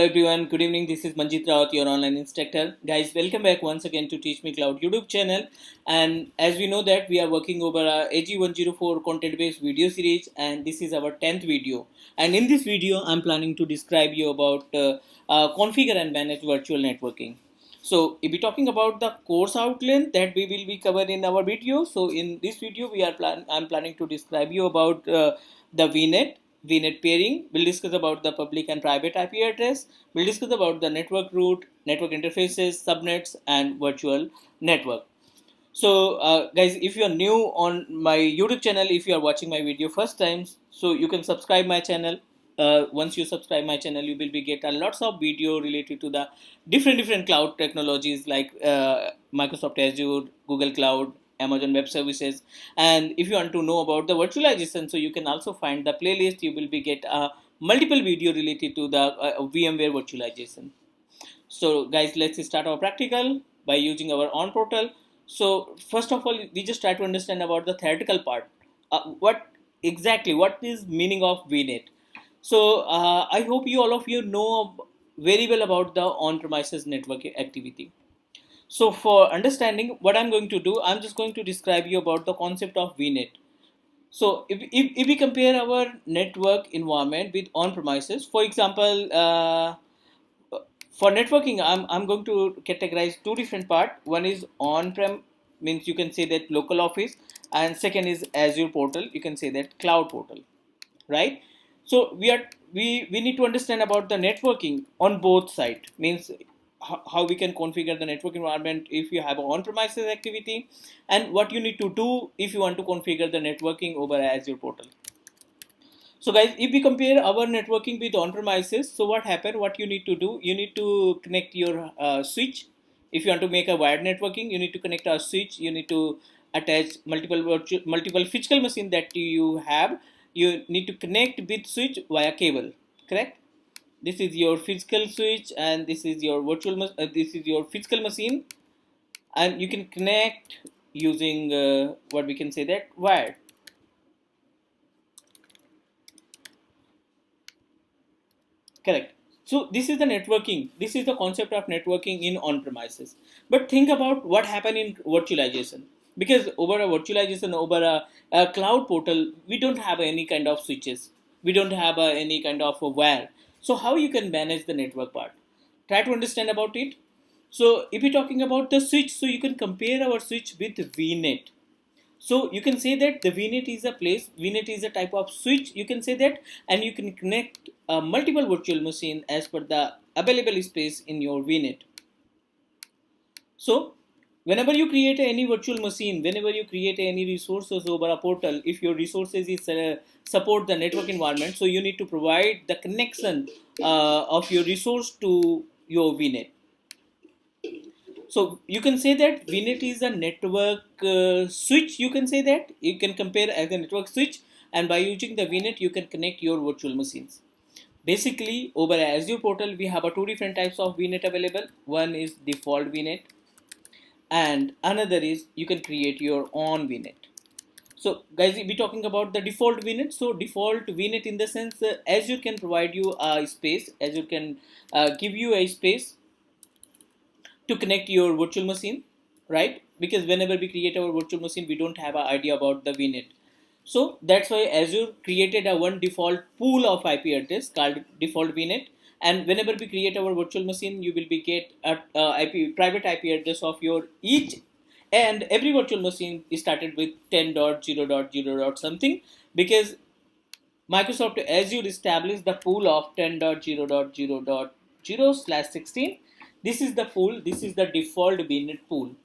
everyone, good evening. This is Manjit Rawat, your online instructor. Guys, welcome back once again to Teach Me Cloud YouTube channel. And as we know that we are working over a AG104 content based video series, and this is our 10th video. And in this video, I'm planning to describe you about configure and manage virtual networking. So if we're talking about the course outline that we will be covered in our video. So in this video, I'm planning to describe you about the VNet pairing. We'll discuss about the public and private IP address. We'll discuss about the network route, network interfaces, subnets, and virtual network. So guys, if you are new on my YouTube channel, if you are watching my video first time, so you can subscribe my channel. Once you subscribe my channel, you will be get a lots of video related to the different cloud technologies like Microsoft Azure, Google Cloud, Amazon Web Services. And if you want to know about the virtualization, so you can also find the playlist. You will be get a multiple video related to the VMware virtualization. So guys, let's start our practical by using our on portal. So first of all, we just try to understand about the theoretical part. What is meaning of VNet? So I hope you all of you know very well about the on-premises network activity. So for understanding what I'm going to do, I'm just going to describe you about the concept of VNet. So if we compare our network environment with on-premises, for example, for networking, I'm going to categorize two different parts. One is on-prem, means you can say that local office, and second is Azure portal, you can say that cloud portal, right? So we need to understand about the networking on both sides, means how we can configure the network environment if you have an on-premises activity, and what you need to do if you want to configure the networking over Azure portal. So guys, if we compare our networking with on-premises, so what happened? What you need to do? You need to connect your switch. If you want to make a wired networking, you need to connect a switch. You need to attach multiple physical machine that you have. You need to connect with switch via cable. Correct? This is your physical switch, and this is your this is your physical machine, and you can connect using what we can say that wired. Correct. So this is the networking. This is the concept of networking in on-premises. But think about what happened in virtualization. Because over a virtualization, over a cloud portal, we don't have any kind of switches. We don't have any kind of a wire. So how you can manage the network part? Try to understand about it. So if you're talking about the switch, so you can compare our switch with VNet. So you can say that the VNet is a place, VNet is a type of switch, you can say that, and you can connect multiple virtual machine as per the available space in your VNet. So whenever you create any virtual machine, whenever you create any resources over a portal, if your resources is support the network environment, so you need to provide the connection of your resource to your VNet. So you can say that VNet is a network switch. You can say that you can compare as a network switch, and by using the VNet, you can connect your virtual machines. Basically, over Azure portal, we have two different types of VNet available. One is default VNet, and another is you can create your own VNet. So guys, we're talking about the default VNet. So default VNet in the sense Azure can provide you a space. Azure can give you a space to connect your virtual machine, right? Because whenever we create our virtual machine, we don't have an idea about the VNet. So that's why Azure created a one default pool of IP address called default VNet. And whenever we create our virtual machine, you will be get a private IP address of your each, and every virtual machine is started with 10.0.0. Something, because Microsoft Azure established the pool of 10.0.0.0/16. This is the pool, this is the default VNet pool.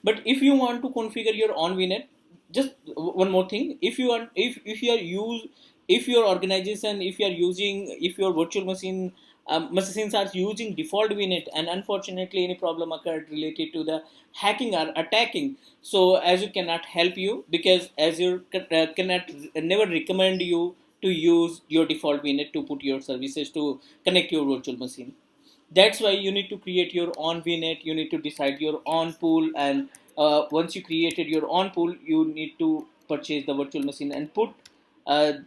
But if you want to configure your own VNet, just one more thing, if you want, if you are if your organization, if you are using, if your virtual machines are using default VNet, and unfortunately any problem occurred related to the hacking or attacking, so Azure cannot help you, because Azure cannot never recommend you to use your default VNet to put your services to connect your virtual machine. That's why you need to create your own VNet. You need to decide your own pool, and once you created your own pool, you need to purchase the virtual machine and put and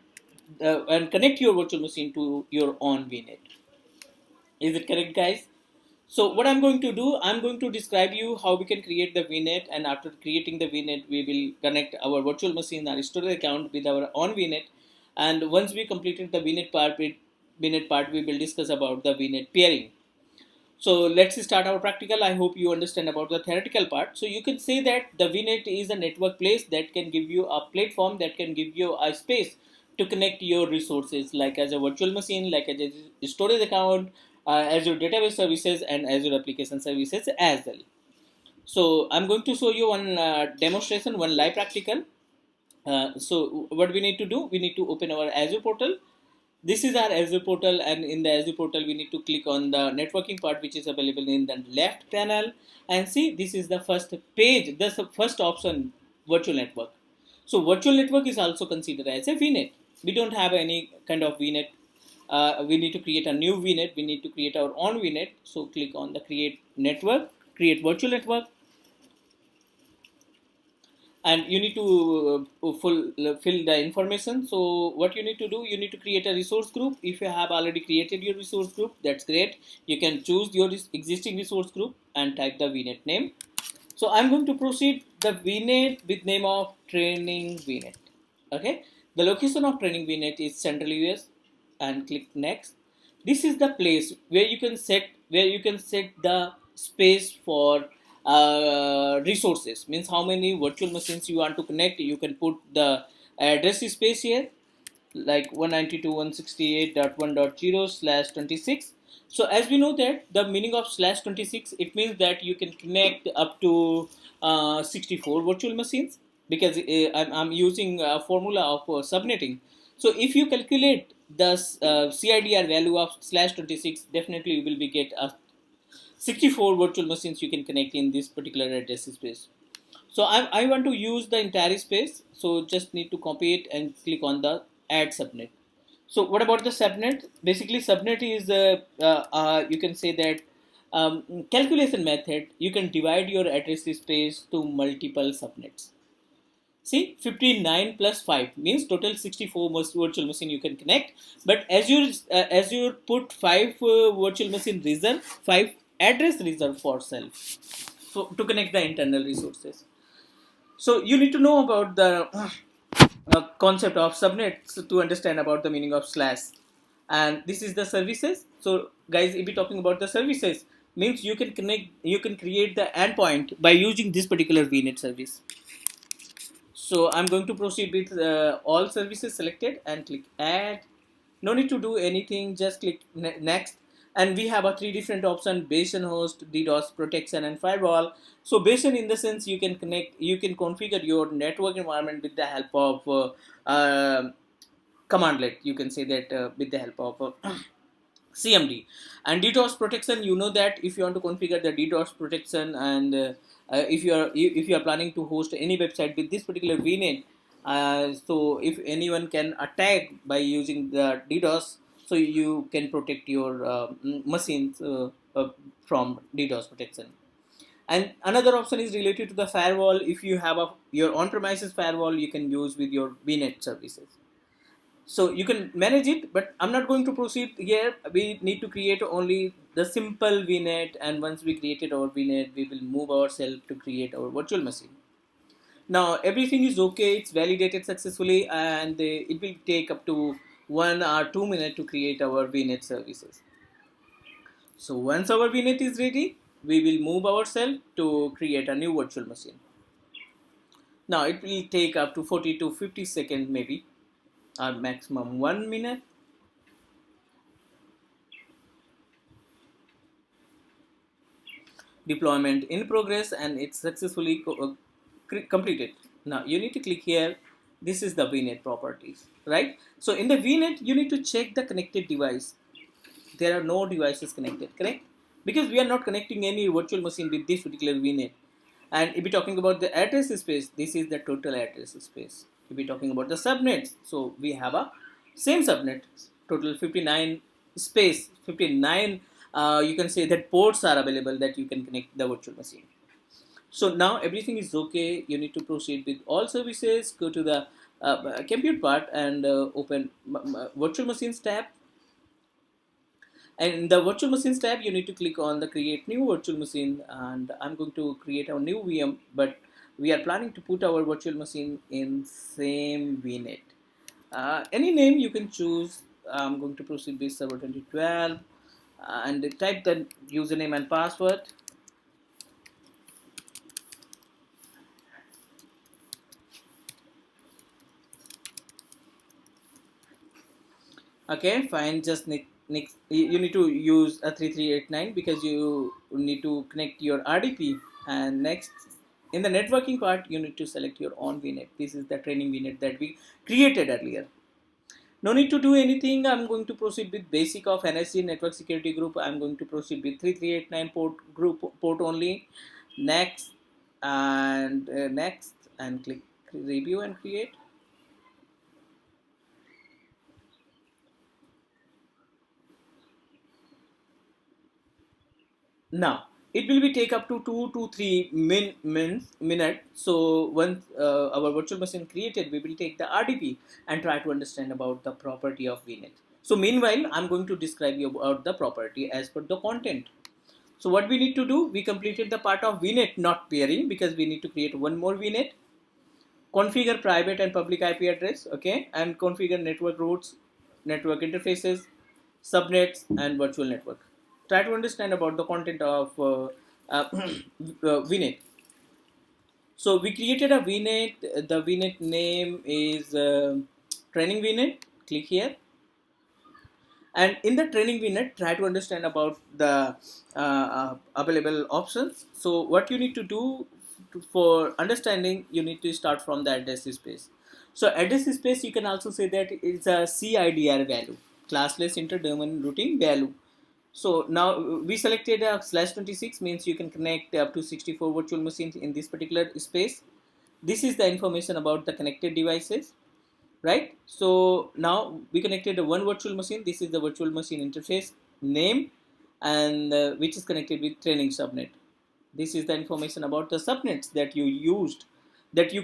connect your virtual machine to your own VNet. Is it correct, guys? So what I'm going to do, I'm going to describe you how we can create the VNet, and after creating the VNet, we will connect our virtual machine, our storage account with our own VNet. And once we completed the VNet part, we will discuss about the VNet pairing. So let's start our practical. I hope you understand about the theoretical part. So you can say that the VNet is a network place that can give you a platform, that can give you a space to connect your resources, like as a virtual machine, like as a storage account, as your database services, and as your application services as well. So I'm going to show you one demonstration, one live practical. So what we need to do, we need to open our Azure portal. This is our Azure portal, and in the Azure portal we need to click on the networking part, which is available in the left panel, and see, this is the first page, the first option, virtual network. So virtual network is also considered as a VNet. We don't have any kind of VNet. We need to create a new VNet. We need to create our own VNet. So click on the create network, create virtual network, and you need to fill the information. So what you need to do, you need to create a resource group. If you have already created your resource group, that's great. You can choose your existing resource group and type the VNet name. So I'm going to proceed the VNet with name of training VNet. Okay, the location of training VNet is Central US, and click next. This is the place where you can set the space for resources, means how many virtual machines you want to connect. You can put the address space here, like 192.168.1.0/26. So as we know that the meaning of /26, it means that you can connect up to 64 virtual machines, because I'm using a formula of subnetting. So if you calculate the CIDR value of /26, definitely you will be get a 64 virtual machines you can connect in this particular address space. So I want to use the entire space, so just need to copy it and click on the add subnet. So what about the subnet? Basically subnet is you can say that calculation method. You can divide your address space to multiple subnets. See, 59 plus 5 means total 64 virtual machine you can connect. But as you put 5 virtual machine reserve, 5 address reserve for self. So to connect the internal resources. So you need to know about the concept of subnets to understand about the meaning of slash. And this is the services. So guys, if we're talking about the services, means you can create the endpoint by using this particular VNet service. So I'm going to proceed with all services selected and click add. No need to do anything, just click next. And we have a three different option: basin host, DDoS protection, and firewall. So basin, in the sense, you can configure your network environment with the help of commandlet. You can say that with the help of CMD. And DDoS protection, you know that if you want to configure the DDoS protection, and if you are planning to host any website with this particular VNet, so if anyone can attack by using the DDoS, so you can protect your machines from DDoS protection. And another option is related to the firewall. If you have your on-premises firewall, you can use with your VNet services. So you can manage it, but I'm not going to proceed here. We need to create only the simple VNet, and once we created our VNet, we will move ourselves to create our virtual machine. Now everything is okay, it's validated successfully, and it will take up to 1 or 2 minutes to create our VNet services. So once our VNet is ready, we will move ourselves to create a new virtual machine. Now it will take up to 40 to 50 seconds maybe, or maximum 1 minute. Deployment in progress, and it's successfully completed. Now you need to click here. This is the VNet properties, right? So in the VNet, you need to check the connected device. There are no devices connected, correct? Because we are not connecting any virtual machine with this particular VNet. And if we're talking about the address space, this is the total address space. If we're talking about the subnets, so we have a same subnet, total 59 space, 59, you can say that ports are available that you can connect the virtual machine. So now everything is okay. You need to proceed with all services, go to the compute part, and open virtual machines tab. And in the virtual machines tab, you need to click on the create new virtual machine, and I'm going to create a new VM, but we are planning to put our virtual machine in same VNet. Any name you can choose. I'm going to proceed with server 2012 and type the username and password. Okay, fine. Just next, you need to use a 3389 because you need to connect your RDP. And next, in the networking part, you need to select your own VNet. This is the training VNet that we created earlier. No need to do anything. I'm going to proceed with basic of NSC network security group. I'm going to proceed with 3389 port only. Next next and click review and create. Now it will be take up to 2 to 3 minutes. So once our virtual machine created, we will take the RDP and try to understand about the property of VNet. So meanwhile, I'm going to describe you about the property as per the content. So what we need to do, we completed the part of VNet not pairing because we need to create one more VNet. Configure private and public IP address, okay, and configure network routes, network interfaces, subnets, and virtual network. Try to understand about the content of VNet. So we created a VNet. The VNet name is training VNet. Click here, and in the training VNet, try to understand about the available options. So what you need to do for understanding, you need to start from the address space. So address space, you can also say that it's a CIDR value, classless interdomain routing value. So now we selected a /26 means you can connect up to 64 virtual machines in this particular space. This is the information about the connected devices, right? So now we connected one virtual machine. This is the virtual machine interface name, and which is connected with training subnet. This is the information about the subnets that you used, that you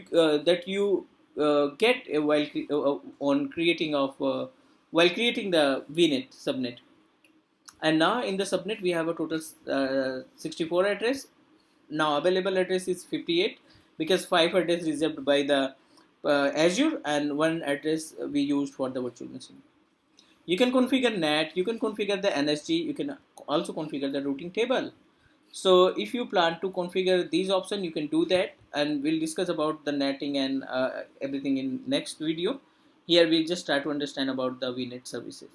get while on creating of while creating the VNet subnet. And now in the subnet we have a total 64 address. Now available address is 58 because 5 address reserved by the Azure and 1 address we used for the virtual machine. You can configure NAT, you can configure the NSG, you can also configure the routing table. So if you plan to configure these options, you can do that, and we'll discuss about the netting and everything in next video. Here we just try to understand about the VNet services.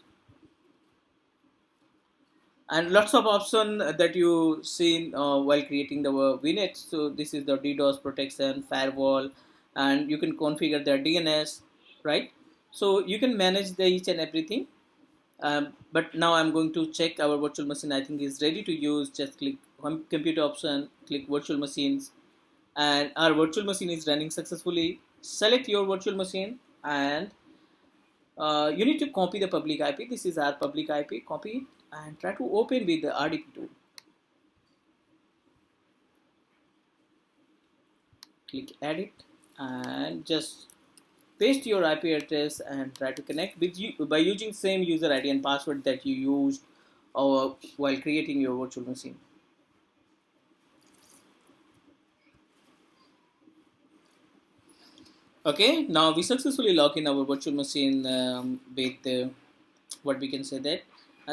And lots of options that you see while creating the VNet. So this is the DDoS protection, firewall, and you can configure the DNS, right? So you can manage the each and everything. But now I'm going to check our virtual machine. I think is ready to use. Just click computer option, click virtual machines, and our virtual machine is running successfully. Select your virtual machine, and you need to copy the public IP. This is our public IP. Copy it and try to open with the RDP tool. Click edit and just paste your IP address and try to connect with you by using same user ID and password that you used while creating your virtual machine. Okay, now we successfully log in our virtual machine with what we can say that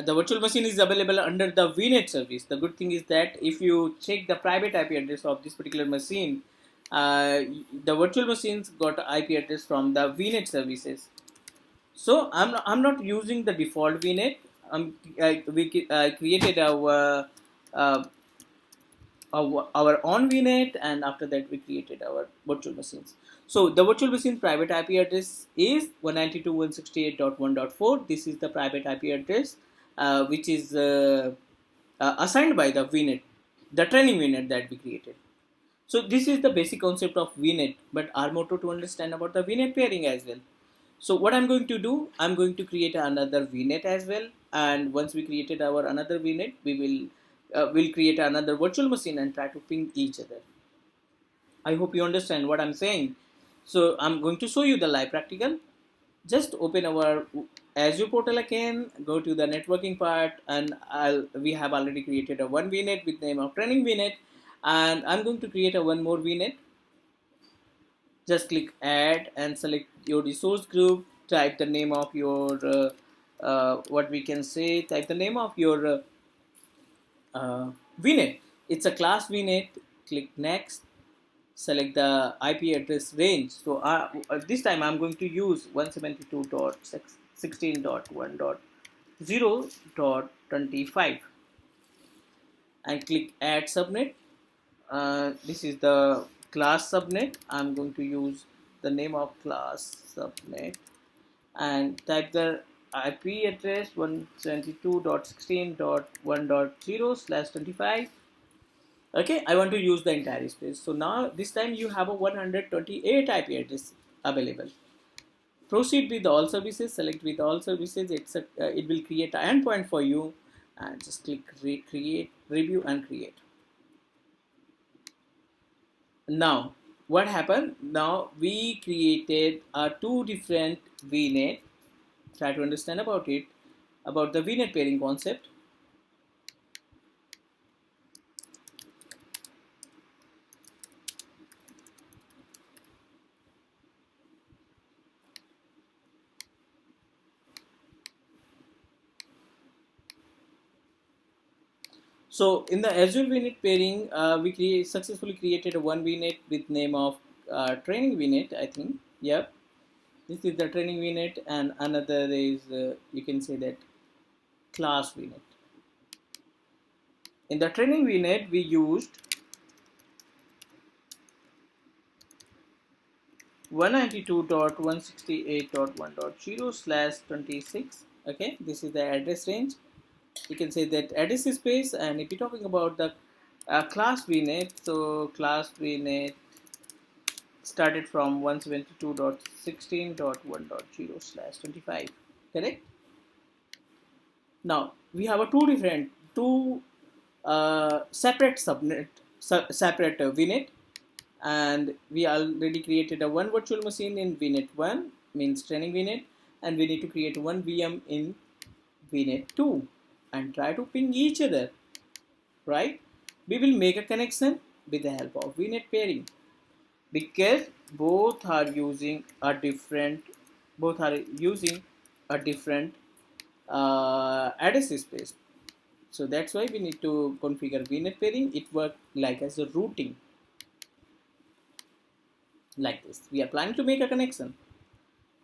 the virtual machine is available under the VNet service. The good thing is that if you check the private IP address of this particular machine, the virtual machines got IP address from the VNet services. So I'm not using the default VNet. We created uh, our own VNet, and after that we created our virtual machines. So the virtual machine private IP address is 192.168.1.4. This is the private IP address which is assigned by the VNet, the training VNet that we created. So this is the basic concept of VNet, but our motto to understand about the VNet pairing as well. So what I'm going to do, I'm going to create another VNet as well, and once we created our another VNet, we'll create another virtual machine and try to ping each other. I hope you understand what I'm saying. So I'm going to show you the live practical. Just open our Azure portal again, go to the networking part, and we have already created a one VNet with name of training VNet, and I'm going to create a one more VNet. Just click add and select your resource group, type the name of your what we can say, type the name of your VNet. It's a class VNet. Click next, select the IP address range. So this time I'm going to use 172.16.1.0.25 and click add subnet. This is the class subnet. I'm going to use the name of class subnet and type the IP address 172.16.1.0/25. Okay, I want to use the entire space. So now this time you have a 128 IP address available. Proceed with all services, select with all services, it will create an endpoint for you, and just click create, review and create. Now what happened, now we created two different VNet. Try to understand about it, about the VNet pairing concept. So in the Azure VNet pairing, we successfully created a one VNet with name of training VNet, I think. Yep, this is the training VNet, and another is you can say that class VNet. In the training VNet, we used 192.168.1.0/26. Okay, this is the address range. You can say that address space, and if you're talking about the class VNet, so class VNet started from 172.16.1.0/25. Correct. Now we have a two separate subnet, separate VNet, and we already created a one virtual machine in VNet 1, means training VNet, and we need to create one VM in VNet 2 and try to ping each other, right? We will make a connection with the help of VNet pairing, because both are using a different address space. So that's why we need to configure VNet pairing. It works like as a routing, like this. We are planning to make a connection.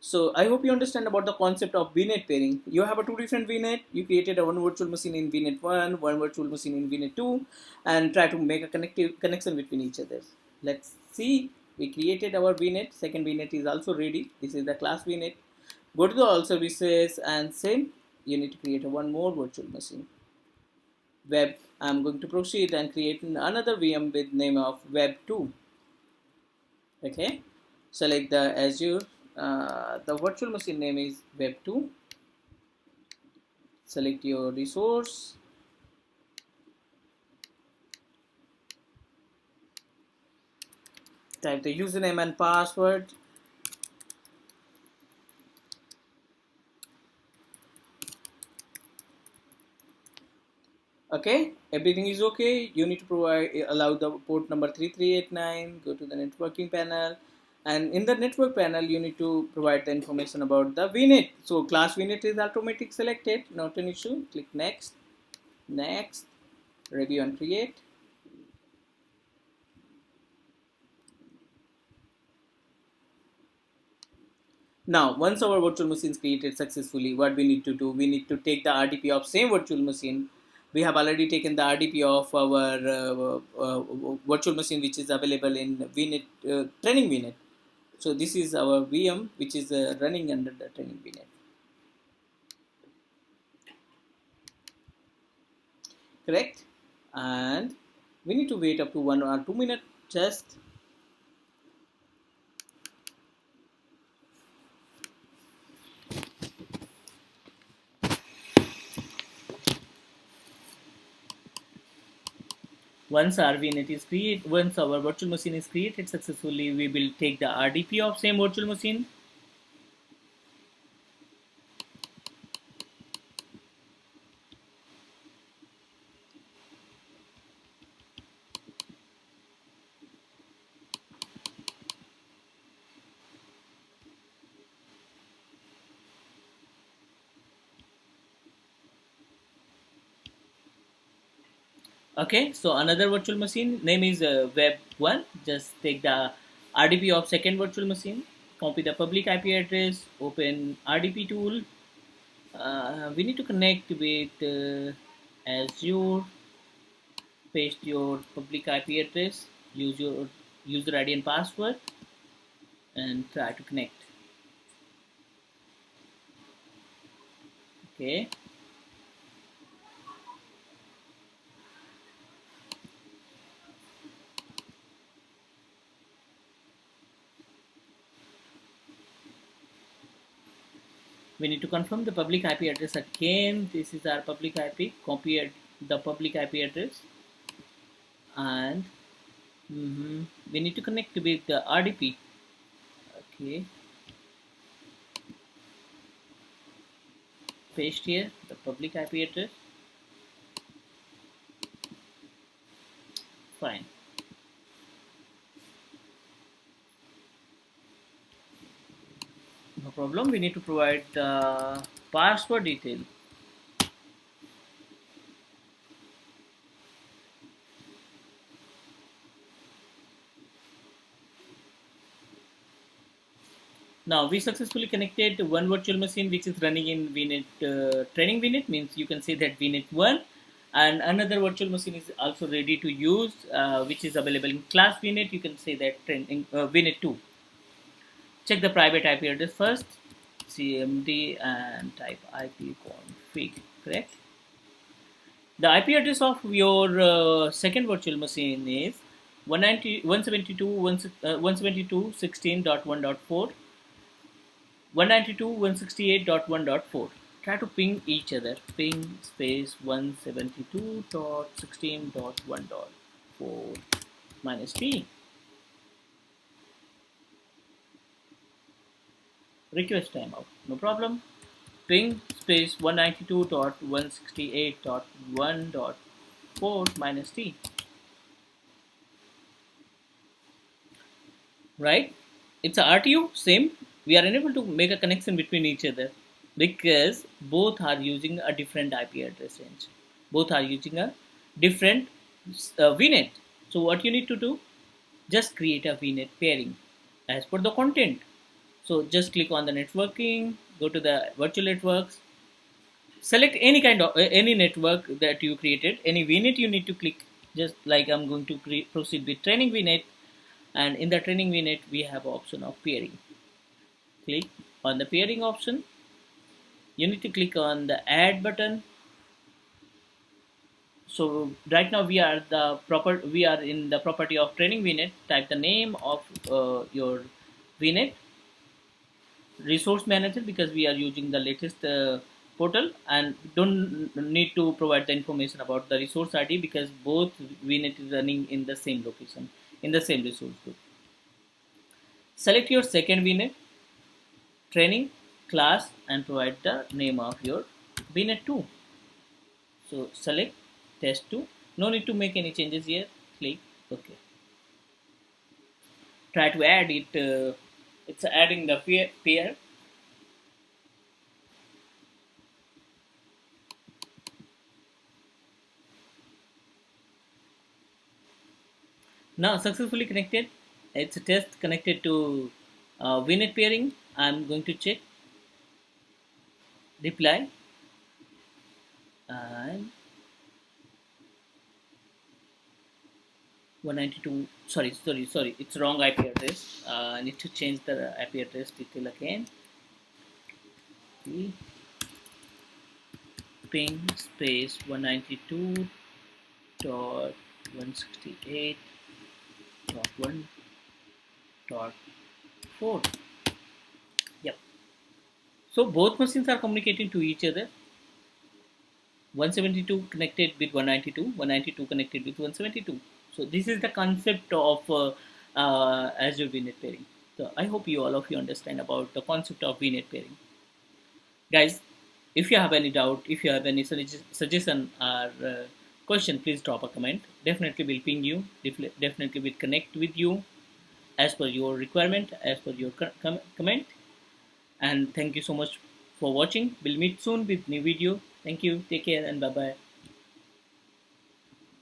So I hope you understand about the concept of VNet pairing. You have a two different VNet. You created a one virtual machine in VNet 1, one virtual machine in VNet 2, and try to make a connective connection between each other. Let's see. We created our VNet. Second VNet is also ready. This is the class VNet. Go to the all services and same. You need to create a one more virtual machine. Web. I'm going to proceed and create another VM with name of Web 2. Okay. Select the Azure. The virtual machine name is Web 2. Select your resource. Type the username and password. Okay, everything is okay. You need to allow the port number 3389. Go to the networking panel, and in the network panel you need to provide the information about the VNet. So class VNet is automatic selected, not an issue. Click next, next, review and create. Now once our virtual machine is created successfully, what we need to do, we need to take the RDP of same virtual machine. We have already taken the RDP of our virtual machine, which is available in VNet training VNet. So this is our VM, which is running under the training VNet. Correct. And we need to wait up to 1 or 2 minutes just. Once our VNet is created, once our virtual machine is created successfully, we will take the RDP of same virtual machine. Okay, so another virtual machine name is web1. Just take the RDP of second virtual machine, copy the public IP address, open RDP tool. We need to connect with Azure, paste your public IP address, use your user ID and password, and try to connect. Okay, we need to confirm the public IP address again. This is our public IP. Copy the public IP address, and we need to connect with the RDP. Okay, paste here the public IP address. Fine. No problem. We need to provide the password detail. Now we successfully connected one virtual machine which is running in VNet training VNet, means you can say that VNet 1, and another virtual machine is also ready to use which is available in class VNet. You can say that training VNet 2. Check the private IP address first, CMD, and type ipconfig, correct? The IP address of your second virtual machine is 192.168.1.4. 192.168.1.4. Try to ping each other. Ping space 172.16.1.4 minus T. Request timeout. No problem. Ping space 192.168.1.4 minus T. Right? It's a RTU, same. We are unable to make a connection between each other because both are using a different IP address range. Both are using a different VNet. So what you need to do, just create a VNet pairing as per the content. So just click on the networking, go to the virtual networks, select any kind of any network that you created, any VNet you need to click. Just like I'm going to proceed with training VNet, and in the training VNet we have option of pairing. Click on the pairing option. You need to click on the add button. So right now we are in the property of training VNet. Type the name of your VNet, resource manager, because we are using the latest portal, and don't need to provide the information about the resource ID because both VNet is running in the same location, in the same resource group. Select your second VNet, training class, and provide the name of your VNet 2. So select test 2. No need to make any changes here. Click OK. Try to add it. It's adding the pair. Now successfully connected. It's a test connected to VNet pairing. I'm going to check reply, and 192. Sorry. It's wrong IP address. I need to change the IP address detail again. Ping space 192.168.1.4. Yep. So both machines are communicating to each other. 172 connected with 192, 192 connected with 172. So this is the concept of Azure VNet pairing. So I hope all of you understand about the concept of VNet pairing. Guys, if you have any doubt, if you have any suggestion or question, please drop a comment. Definitely will ping you. Definitely will connect with you as per your requirement, as per your comment. And thank you so much for watching. We'll meet soon with new video. Thank you. Take care and bye bye.